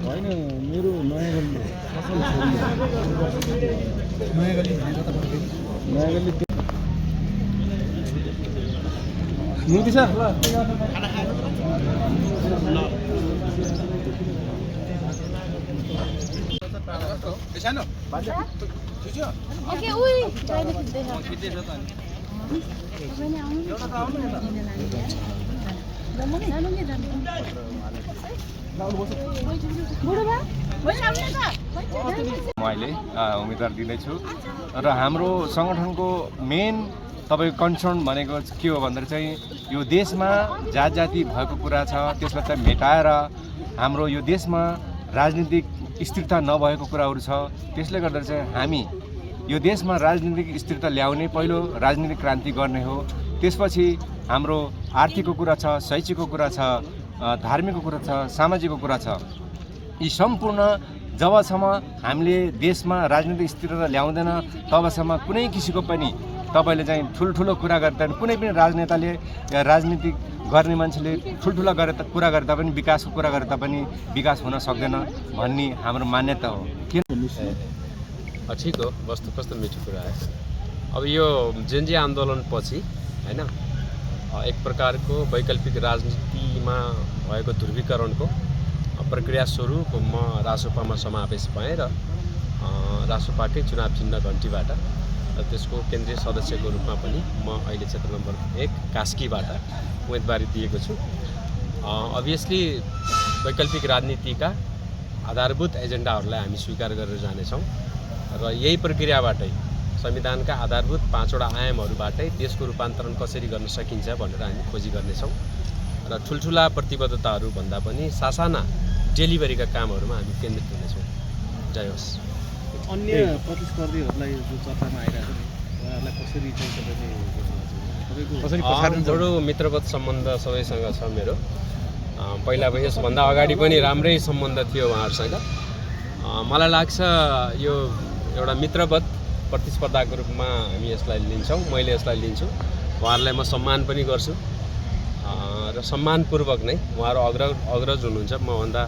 होइन मेरो नयाँ गल्ली नयाँ गल्ली मुक्ति सर ल ओके उही गाइले खिच्दै छ म अहिले उम्मेदवार दिँदैछु र हाम्रो सङ्गठनको मेन तपाईँको कन्सर्न भनेको के हो भन्दा चाहिँ यो देशमा जात जाति भएको कुरा छ त्यसलाई चाहिँ मेटाएर हाम्रो यो देशमा राजनीतिक स्थिरता नभएको कुराहरू छ। त्यसले गर्दा चाहिँ हामी यो देशमा राजनीतिक स्थिरता ल्याउने पहिलो राजनीतिक क्रान्ति गर्ने हो। त्यसपछि हाम्रो आर्थिकको कुरा छ, शैक्षिकको कुरा छ, धार्मिकको कुरा छ, सामाजिकको कुरा छ। यी सम्पूर्ण जबसम्म हामीले देशमा राजनीतिक स्थिरता ल्याउँदैन तबसम्म कुनै किसिमको पनि तपाईले चाहिँ ठुल्ठुलो कुरा गर्दा कुनै पनि राजनेताले या राजनीतिक गर्ने मान्छेले ठुल्ठुला कुरा गर्दा पनि विकासको कुरा गर्दा पनि विकास हुन सक्दैन भन्ने हाम्रो मान्यता हो। के ठिक हो, वस्तु कस्तो मिठो कुरा है। अब यो जेनजी आन्दोलनपछि हैन एक प्रकारको वैकल्पिक राजनीतिमा भएको ध्रुवीकरणको प्रक्रिया स्वरूप म रासोपामा समावेश भएँ र रासोपाकै चुनाव चिन्ह घन्टीबाट त्यसको केन्द्रीय सदस्यको रूपमा पनि म अहिले क्षेत्र नम्बर 1 कास्कीबाट उम्मेदवारी दिएको छु। अभियसली वैकल्पिक राजनीतिका आधारभूत एजेन्डाहरूलाई हामी स्वीकार गरेर जानेछौँ र यही प्रक्रियाबाटै संविधानका आधारभूत 5 वटा आयामहरूबाटै देशको रूपान्तरण कसरी गर्न सकिन्छ भनेर हामी खोजी गर्नेछौँ र ठुल्ठुला प्रतिबद्धताहरू भन्दा पनि सासाना डेलिभरीका कामहरूमा हामी केन्द्रित हुनेछौँ। जय होस्। अन्य प्रतिस्पर्धीहरूलाई जो चर्चामा आइरहेको छ उहाँहरूलाई कसरी चाहिँ तपाईँले बडो मित्रवत सम्बन्ध सबैसँग छ मेरो। पहिला यसभन्दा अगाडि पनि राम्रै सम्बन्ध थियो उहाँहरूसँग। मलाई लाग्छ यो एउटा मित्रवत प्रतिस्पर्धाको रूपमा हामी यसलाई लिन्छौँ, मैले यसलाई लिन्छु। उहाँहरूलाई म सम्मान पनि गर्छु र सम्मानपूर्वक नै उहाँहरू अग्रज हुनुहुन्छ, मभन्दा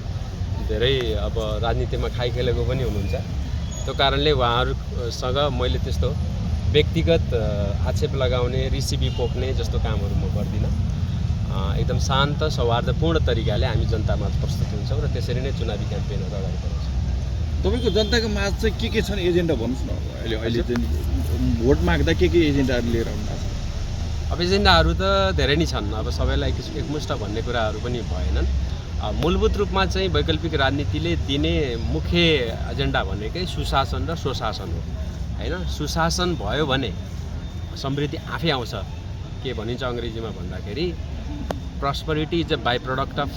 धेरै अब राजनीतिमा खाइखेलेको पनि हुनुहुन्छ। त्यो कारणले उहाँहरूसँग मैले त्यस्तो व्यक्तिगत आक्षेप लगाउने रिसिभी पोख्ने जस्तो कामहरू म गर्दिनँ। एकदम शान्त सौहार्दपूर्ण तरिकाले हामी जनतामा प्रस्तुत हुन्छौँ र त्यसरी नै चुनावी क्याम्पेनहरू अगाडि बढाउँछौँ। तपाईँको जनताको माझ चाहिँ के छन् एजेन्डा भन्नुहोस् न। अहिले चाहिँ भोट माग्दा के एजेन्डाहरू लिएर आउनुहुन्छ? अब एजेन्डाहरू त धेरै नै छन्। अब सबैलाई एकमुष्ट भन्ने कुराहरू पनि भएनन्। मूलभूत रूपमा चाहिँ वैकल्पिक राजनीतिले दिने मुख्य एजेन्डा भनेकै सुशासन र स्वशासन हो हैन। सुशासन भयो भने समृद्धि आफै आउँछ। के भनिन्छ अङ्ग्रेजीमा भन्दाखेरि prosperity is a by product of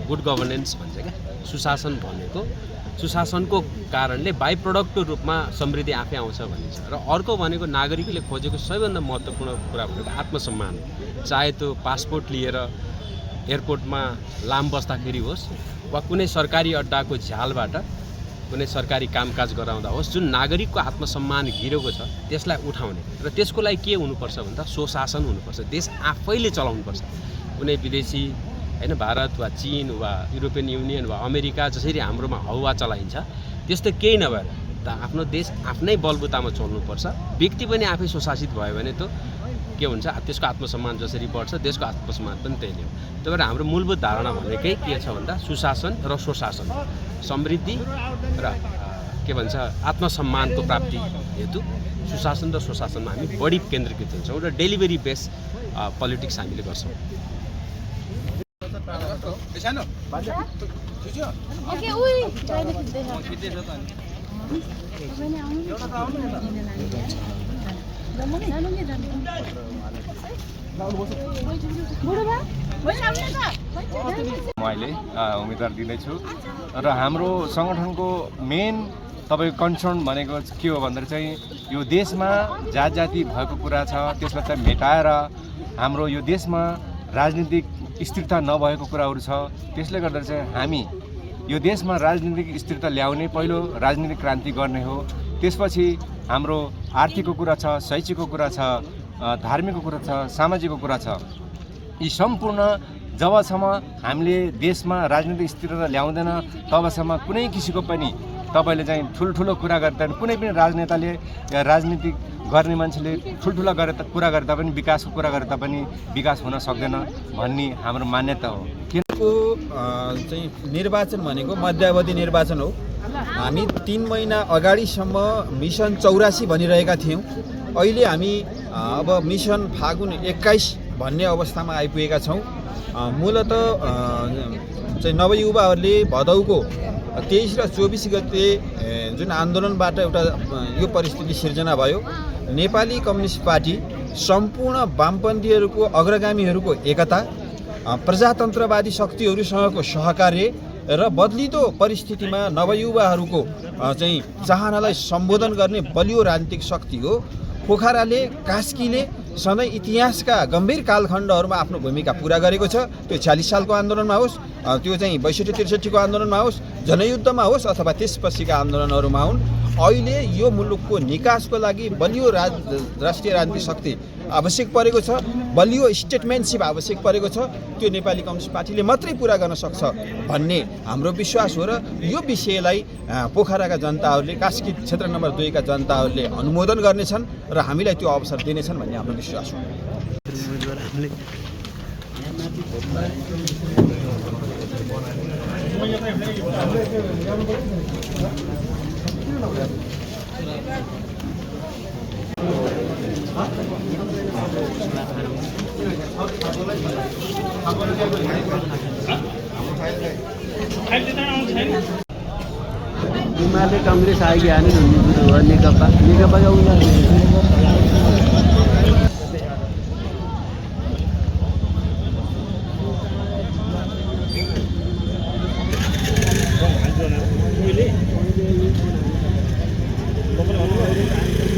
good governance भन्छ क्या। सुशासन भनेको सुशासनको कारणले बाई प्रोडक्टको रूपमा समृद्धि आफै आउँछ भनिन्छ। र अर्को भनेको नागरिकले खोजेको सबैभन्दा महत्त्वपूर्ण कुरा भनेको आत्मसम्मान। चाहे त्यो पासपोर्ट लिएर एयरपोर्टमा लाम बस्दाखेरि होस् वा कुनै सरकारी अड्डाको झ्यालबाट कुनै सरकारी कामकाज गराउँदा होस्, जुन नागरिकको आत्मसम्मान गिरेको छ त्यसलाई उठाउने र त्यसको लागि के हुनुपर्छ भन्दा स्वशासन हुनुपर्छ। देश आफैले चलाउनुपर्छ। कुनै विदेशी हैन भारत वा चीन वा युरोपियन युनियन वा अमेरिका जसरी हाम्रोमा हौवा चलाइन्छ त्यस्तो केही नभएर आफ्नो देश आफ्नै बलबुतामा चल्नुपर्छ। व्यक्ति पनि आफै स्वशासित भयो भने त के हुन्छ, त्यसको आत्मसम्मान जसरी बढ्छ देशको आत्मसम्मान पनि त्यही नै हो। त्यही भएर हाम्रो मूलभूत धारणा भनेकै के छ भन्दा सुशासन र स्वशासन, समृद्धि र के भन्छ आत्मसम्मानको प्राप्ति हेतु सुशासन र स्वशासनमा हामी बढी केन्द्रीकृत हुन्छौँ र डेलिभरी बेस पोलिटिक्स हामीले गर्छौँ। ओके उही कहिले खिच्दैछ म अहिले उम्मेदवार दिँदैछु र हाम्रो सङ्गठनको मेन तपाईँको कन्सर्न भनेको के हो भन्दा चाहिँ यो देशमा जात जाति भएको कुरा छ, त्यसलाई चाहिँ मेटाएर हाम्रो यो देशमा राजनीतिक स्थिरता नभएको कुराहरू छ। त्यसले गर्दा चाहिँ हामी यो देशमा राजनीतिक स्थिरता ल्याउने पहिलो राजनीतिक क्रान्ति गर्ने हो। त्यसपछि हाम्रो आर्थिकको कुरा छ, शैक्षिकको कुरा छ, धार्मिकको कुरा छ, सामाजिकको कुरा छ। यी सम्पूर्ण जबसम्म हामीले देशमा राजनीतिक स्थिरता ल्याउँदैन तबसम्म कुनै किसिमको पनि तपाईँले चाहिँ ठुल्ठुलो कुरा गर्दा कुनै पनि राजनेताले या राजनीतिक गर्ने मान्छेले ठुल्ठुला कुरा गर्दा पनि विकासको कुरा गर्दा पनि विकास हुन सक्दैन भन्ने हाम्रो मान्यता हो। चाहिँ निर्वाचन भनेको मध्यावधि निर्वाचन हो। हामी 3 महिना अगाडिसम्म मिसन 84 भनिरहेका थियौँ। अहिले हामी अब मिसन फागुन 21 भन्ने अवस्थामा आइपुगेका छौँ। मूलत चाहिँ नवयुवाहरूले भदौको 23 र 24 गते जुन आन्दोलनबाट एउटा यो परिस्थिति सिर्जना भयो। नेपाली कम्युनिस्ट पार्टी सम्पूर्ण वामपन्थीहरूको अग्रगामीहरूको एकता, प्रजातन्त्रवादी शक्तिहरूसँगको सहकार्य र बदलिदो परिस्थितिमा नवयुवाहरूको चाहिँ चाहनालाई सम्बोधन गर्ने बलियो राजनीतिक शक्ति हो। पोखराले कास्कीले सधैँ इतिहासका गम्भीर कालखण्डहरूमा आफ्नो भूमिका पुरा गरेको छ। त्यो 46 सालको आन्दोलनमा होस्, त्यो चाहिँ 62-63 को आन्दोलनमा होस्, जनयुद्धमा होस् अथवा त्यसपछिका आन्दोलनहरूमा हुन्। अहिले यो मुलुकको निकासको लागि बलियो राष्ट्रिय राजनीतिक शक्ति आवश्यक परेको छ, बलियो स्टेटमेन्टसिप आवश्यक परेको छ। त्यो नेपाली कम्युनिस्ट पार्टीले मात्रै पुरा गर्न सक्छ भन्ने हाम्रो विश्वास हो र यो विषयलाई पोखराका जनताहरूले, कास्की क्षेत्र नम्बर 2 का जनताहरूले अनुमोदन गर्नेछन् र हामीलाई त्यो अवसर दिनेछन् भन्ने हाम्रो विश्वास हो। एमाले काङ्ग्रेस आगे हाने भन्ने कुरो हो। नेकपाका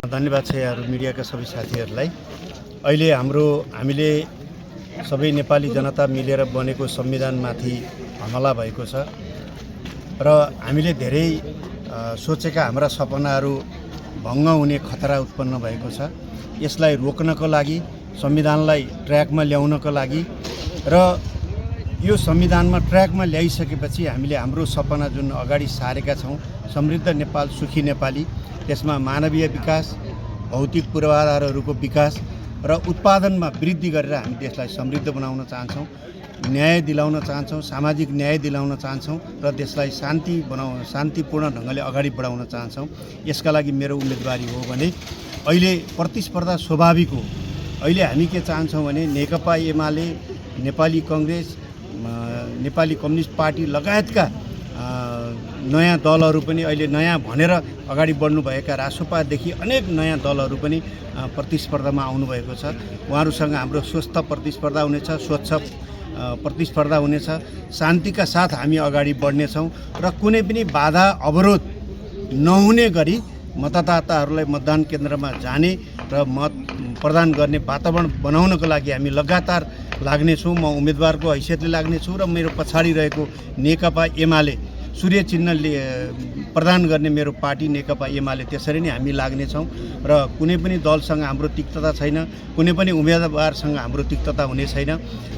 धन्यवाद छ यहाँहरू मिडियाका सबै साथीहरूलाई। अहिले हामीले सबै नेपाली जनता मिलेर बनेको संविधानमाथि हमला भएको छ र हामीले धेरै सोचेका हाम्रा सपनाहरू भङ्ग हुने खतरा उत्पन्न भएको छ। यसलाई रोक्नको लागि, संविधानलाई ट्र्याकमा ल्याउनको लागि र यो संविधानमा ट्र्याकमा ल्याइसकेपछि हामीले हाम्रो सपना जुन अगाडि सारेका छौँ, समृद्ध नेपाल, सुखी नेपाली, त्यसमा मानवीय विकास, भौतिक पूर्वाधारहरूको विकास र उत्पादनमा वृद्धि गरेर हामी देशलाई समृद्ध बनाउन चाहन्छौँ, न्याय दिलाउन चाहन्छौँ, सामाजिक न्याय दिलाउन चाहन्छौँ र देशलाई शान्तिपूर्ण ढङ्गले अगाडि बढाउन चाहन्छौँ। यसका लागि मेरो उम्मेदवारी हो भने अहिले प्रतिस्पर्धा स्वाभाविक हो। अहिले हामी के चाहन्छौँ भने नेकपा एमाले, नेपाली कङ्ग्रेस, नेपाली कम्युनिस्ट पार्टी लगायतका नयाँ दलहरू पनि अहिले नयाँ भनेर अगाडि बढ्नुभएका रासोपादेखि अनेक नयाँ दलहरू पनि प्रतिस्पर्धामा आउनुभएको छ। उहाँहरूसँग हाम्रो स्वस्थ प्रतिस्पर्धा हुनेछ, स्वच्छ प्रतिस्पर्धा हुनेछ। शान्तिका साथ हामी अगाडि बढ्नेछौँ र कुनै पनि बाधा अवरोध नहुने गरी मतदाताहरूलाई मतदान केन्द्रमा जाने र मत प्रदान गर्ने वातावरण बनाउनको लागि हामी लगातार लाग्नेछौँ। म उम्मेदवारको हैसियतले लाग्नेछु र मेरो पछाडि रहेको नेकपा एमाले, सूर्य चिन्हले प्रदान गर्ने मेरो पार्टी नेकपा एमाले, त्यसरी नै हामी लाग्नेछौँ र कुनै पनि दलसँग हाम्रो तिक्तता छैन, कुनै पनि उम्मेदवारसँग हाम्रो तिक्तता हुने छैन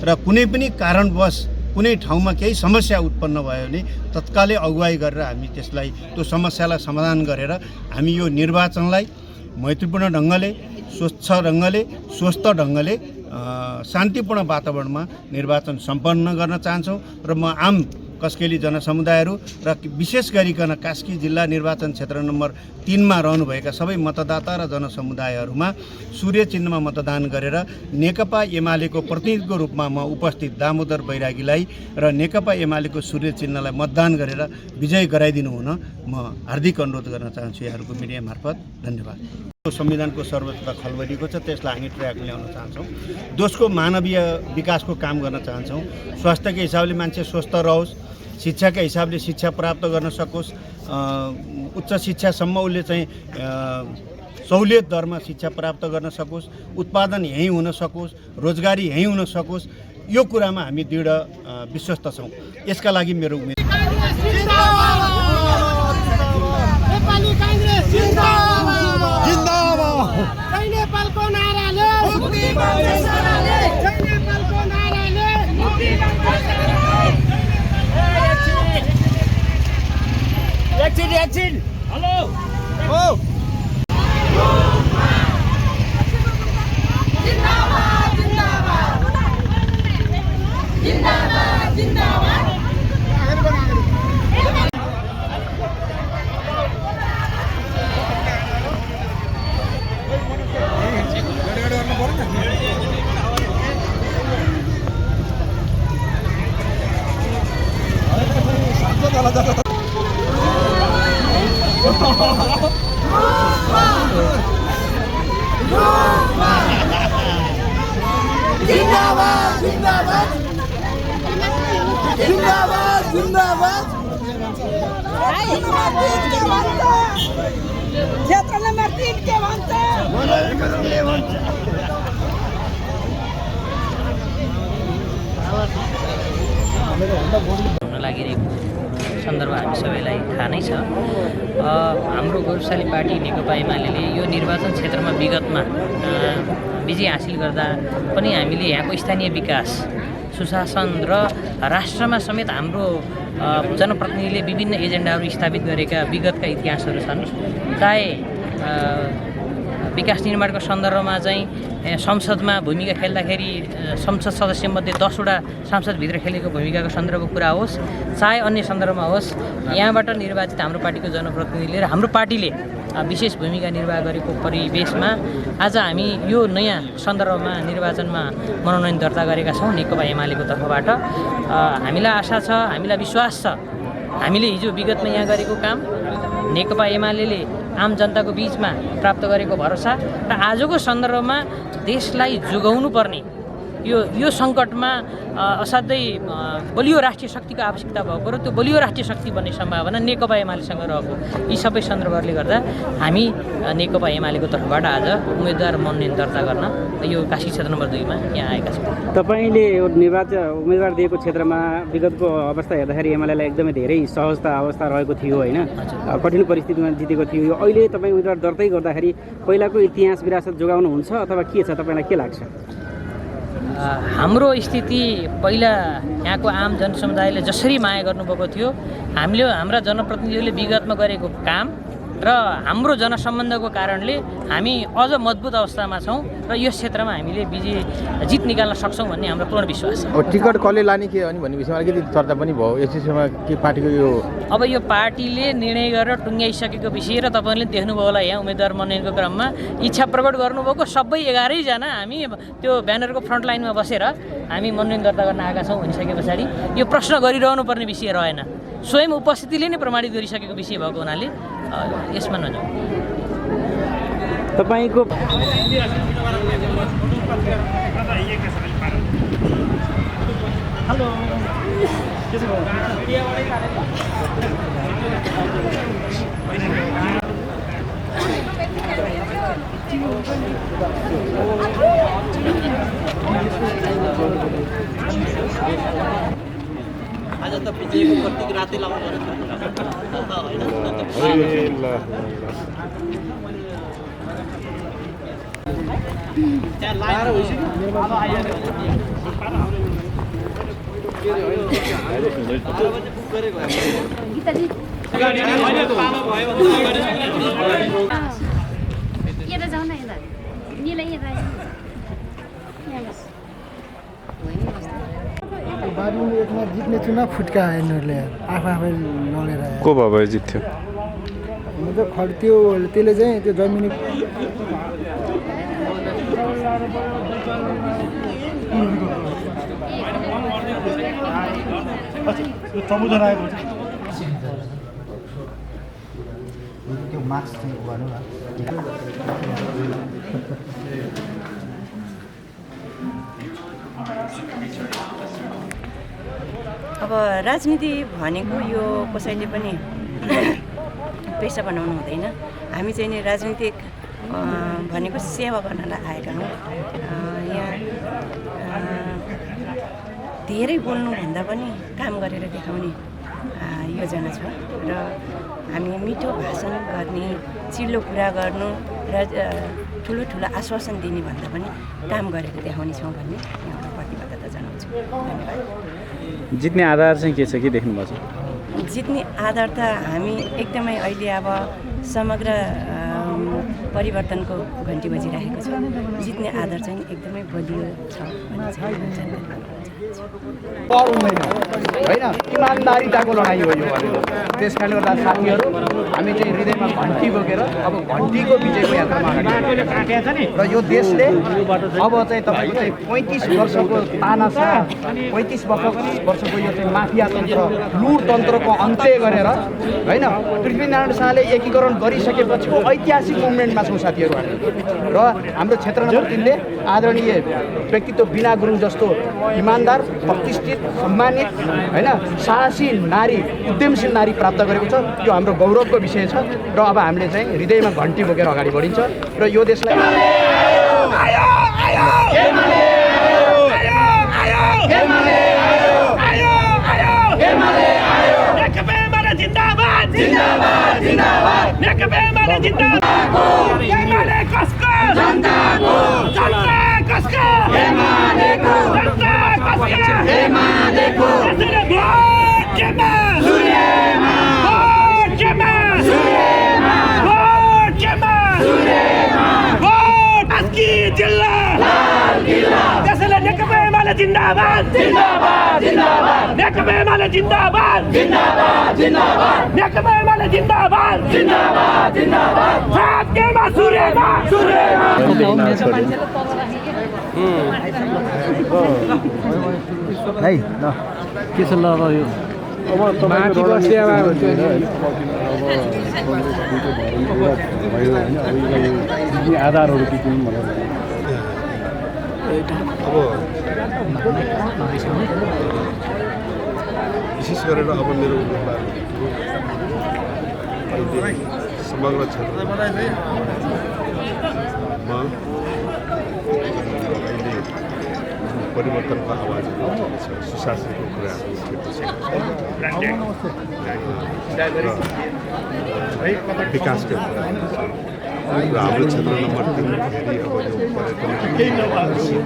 र कुनै पनि कारणवश कुनै ठाउँमा केही समस्या उत्पन्न भयो भने तत्कालै अगुवाई गरेर हामी त्यसलाई, त्यो समस्यालाई समाधान गरेर हामी यो निर्वाचनलाई मैत्रीपूर्ण ढङ्गले, स्वच्छ ढङ्गले, स्वस्थ ढङ्गले, शान्तिपूर्ण वातावरणमा निर्वाचन सम्पन्न गर्न चाहन्छौँ र म आम कस्केली जनसमुदायहरू र विशेष गरिकन कास्की जिल्ला निर्वाचन क्षेत्र नम्बर 3 मा रहनुभएका सबै मतदाता र जनसमुदायहरूमा सूर्य चिन्हमा मतदान गरेर नेकपा एमालेको प्रतिनिधिको रूपमा म उपस्थित दामोदर बैरागीलाई र नेकपा एमालेको सूर्य चिन्हलाई मतदान गरेर विजय गराइदिनु हुन म हार्दिक अनुरोध गर्न चाहन्छु यहाँहरूको मिडिया मार्फत। धन्यवाद। संविधानको सर्वोच्चता खलबलिएको छ, त्यसलाई हामी ट्र्याकमा ल्याउन चाहन्छौँ। दोस्रो मानवीय विकासको काम गर्न चाहन्छौँ। स्वास्थ्यको हिसाबले मान्छे स्वस्थ रहोस्, शिक्षाका हिसाबले शिक्षा प्राप्त गर्न सकोस्, उच्च शिक्षासम्म उसले चाहिँ सहुलियत दरमा शिक्षा प्राप्त गर्न सकोस्, उत्पादन यहीँ हुन सकोस्, रोजगारी यहीँ हुन सकोस्, यो कुरामा हामी दृढ विश्वस्त छौँ। यसका लागि मेरो उम्मेद नेपालको नाराले नेपालको नाराले एकछिन हेलो हो जिन्दाबाद जिन्दाबाद जिन्दाबाद जिन्दाबाद जिंदाबाद जिंदाबाद जिंदाबाद जिंदाबाद क्षेत्र नंबर 3 के भन्छ लागिरहेको सन्दर्भ हामी सबैलाई थाहा नै छ। हाम्रो गौरवशाली पार्टी नेकपा एमाले यो निर्वाचन क्षेत्रमा विगतमा विजय हासिल गर्दा पनि हामीले यहाँको स्थानीय विकास, सुशासन र राष्ट्रमा समेत हाम्रो जनप्रतिनिधिले विभिन्न एजेन्डाहरू स्थापित गरेका विगतका इतिहासहरू छन्। चाहे विकास निर्माणको सन्दर्भमा चाहिँ संसदमा भूमिका खेल्दाखेरि संसद सदस्यमध्ये 10वटा सांसदभित्र खेलेको भूमिकाको सन्दर्भको कुरा होस्, चाहे अन्य सन्दर्भमा होस्, यहाँबाट निर्वाचित हाम्रो पार्टीको जनप्रतिनिधिले र हाम्रो पार्टीले विशेष भूमिका निर्वाह गरेको परिवेशमा आज हामी यो नयाँ सन्दर्भमा निर्वाचनमा मनोनयन दर्ता गरेका छौँ नेकपा एमालेको तर्फबाट। हामीलाई आशा छ, हामीलाई विश्वास छ, हामीले हिजो विगतमा यहाँ गरेको काम, नेकपा एमाले आम जनताको बीचमा प्राप्त गरेको भरोसा र आजको सन्दर्भमा देशलाई जोगाउनु पर्ने यो सङ्कटमा असाध्यै बलियो राष्ट्रिय शक्तिको आवश्यकता भएको र त्यो बलियो राष्ट्रिय शक्ति बन्ने सम्भावना नेकपा एमालेसँग रहेको यी सबै सन्दर्भहरूले गर्दा हामी नेकपा एमालेको तर्फबाट आज उम्मेदवार मनोनयन दर्ता गर्न यो कास्की क्षेत्र नम्बर 2 मा यहाँ आएका छौँ। तपाईँले यो उम्मेदवार दिएको क्षेत्रमा विगतको अवस्था हेर्दाखेरि एमालेलाई एकदमै धेरै सहजता अवस्था रहेको थियो होइन, कठिन परिस्थितिमा जितेको थियो। यो अहिले तपाईँ उम्मेदवार दर्तै गर्दाखेरि पहिलाको इतिहास विरासत जोगाउनुहुन्छ अथवा के छ, तपाईँलाई के लाग्छ? हाम्रो स्थिति पहिला यहाँको आम जनसमुदायले जसरी माया गर्नुभएको थियो, हामीले हाम्रा जनप्रतिनिधिहरूले विगतमा गरेको काम र हाम्रो जनसम्बन्धको कारणले हामी अझ मजबुत अवस्थामा छौँ र यो क्षेत्रमा हामीले जित निकाल्न सक्छौँ भन्ने हाम्रो पूर्ण विश्वास छ। टिकट कसले लाने के अनि भन्ने विषयमा अलिकति चर्चा पनि भयो यस विषयमा के पार्टीको यो अब यो पार्टीले निर्णय गरेर टुङ्ग्याइसकेको विषय र तपाईँले देख्नुभयो होला यहाँ उम्मेदवार मनोनयनको क्रममा इच्छा प्रकट गर्नुभएको सबै 11 जना हामी त्यो ब्यानरको फ्रन्ट लाइनमा बसेर हामी मनोनयन दर्ता गर्न आएका छौँ भनिसके पछाडि यो प्रश्न गरिरहनु पर्ने विषय रहेन, स्वयं उपस्थितिले नै प्रमाणित गरिसकेको विषय भएको हुनाले यसमा नजाउँ। तपाईँको आज त विजयको प्रतीक रातै लाउनु यता जाऊ न, यता निलै यता राजनीति एकमा जित्ने चुनाव फुट्का यिनीहरूले आफै लडेर को भयो भए जित्थ्यो म त खड्थ्यो त्यसले चाहिँ त्यो जमिनी त्यो मार्क्स चाहिँ गर्नु न अब राजनीति भनेको यो कसैले पनि पेसा बनाउनु हुँदैन। हामी चाहिँ नि राजनीतिक भनेको सेवा गर्नलाई आएका हौँ। यहाँ धेरै बोल्नुभन्दा पनि काम गरेर देखाउने योजना छ र हामी मिठो भाषण गर्ने, चिल्लो कुरा गर्नु र ठुलो ठुलो आश्वासन दिने भन्दा पनि काम गरेर देखाउने छौँ भन्ने एउटा प्रतिबद्धता जनाउँछु। धन्यवाद। जित्ने आधार चाहिँ के छ के देख्नुभएको छ जित्ने आधार त हामी एकदमै अहिले अब समग्र परिवर्तनको घन्टी बजिरहेको छ। जित्ने आधार चाहिँ एकदमै बलियो छ भन्ने चाहिँ होइन, इमान्दारिताको लडाइँ हो यो। त्यस कारणले गर्दा साथीहरू हामी चाहिँ हृदयमा घन्टी बोकेर अब घन्टीको विजयको यात्रामा र यो देशले अब चाहिँ तपाईँको चाहिँ 35 वर्षको तानासा 35 वर्षको यो चाहिँ माफिया तन्त्र लुट तन्त्रको अन्त्य गरेर होइन पृथ्वीनारायण शाहले एकीकरण गरिसकेपछिको ऐतिहासिक मुभमेन्टमा छौँ साथीहरू र हाम्रो क्षेत्र नम्बर 3 ले आदरणीय व्यक्तित्व बिना गुरुङ जस्तो इमान्दार, प्रतिष्ठित, सम्मानित होइन साहसी नारी, उद्यमशील नारी प्राप्त गरेको छ। यो हाम्रो गौरवको विषय छ र अब हामीले चाहिँ हृदयमा घन्टी बोकेर अगाडि बढिन्छ र यो देशलाई जिंदाबाद जिंदाबाद जिंदाबाद नेकबे माले जिंदाबाद जिंदाबाद जिंदाबाद नेकबे माले जिंदाबाद जिंदाबाद जिंदाबाद साथ के मा सुरेमा सुरेमा है ल के छ ल अब यो माथि बसिया आधारहरू के के विशेष गरेर अब मेरो समग्र क्षेत्रमा अहिले परिवर्तनको आवाजहरू छ, सुशासनको कुराहरू विकासका कुराहरू छ र हाम्रो क्षेत्र नम्बर 3 फेरि अब यो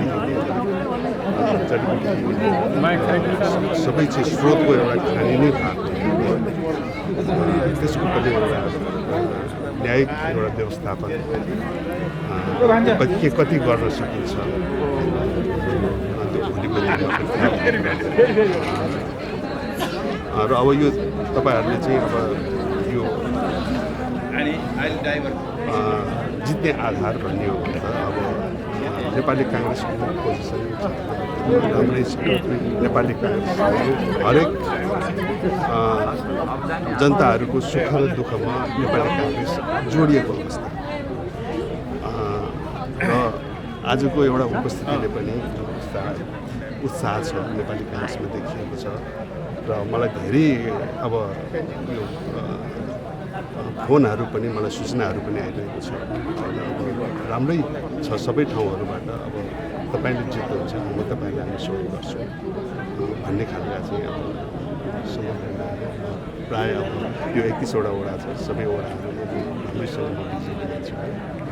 पर्यटन सबै चाहिँ स्रोतको एउटा खानी नै भएको त्यसको पनि एउटा न्यायिक एउटा व्यवस्थापन कति गर्न सकिन्छ र अब यो तपाईँहरूले चाहिँ अब यो जित्ने आधार भन्ने हो भने त अब नेपाली काङ्ग्रेसको पोजिसन राम्रै छ। नेपाली काङ्ग्रेस हरेक जनताहरूको सुख र दुःखमा नेपाली काङ्ग्रेस जोडिएको अवस्था र आजको एउटा उपस्थितिले पनि उत्साह छ नेपाली काङ्ग्रेसमा देखिएको छ र मलाई धेरै अब यो फोनहरू पनि मलाई सूचनाहरू पनि आइरहेको छ। राम्रै छ सबै ठाउँहरूबाट अब तपाईँले जित्नुहुन्छ म तपाईँलाई हामी सहयोग गर्छु भन्ने खालका चाहिँ अब समग्र प्रायः अब यो 31 वटा वडा छ, सबै वडाहरू राम्रैसँग म बिजिरहेको छु।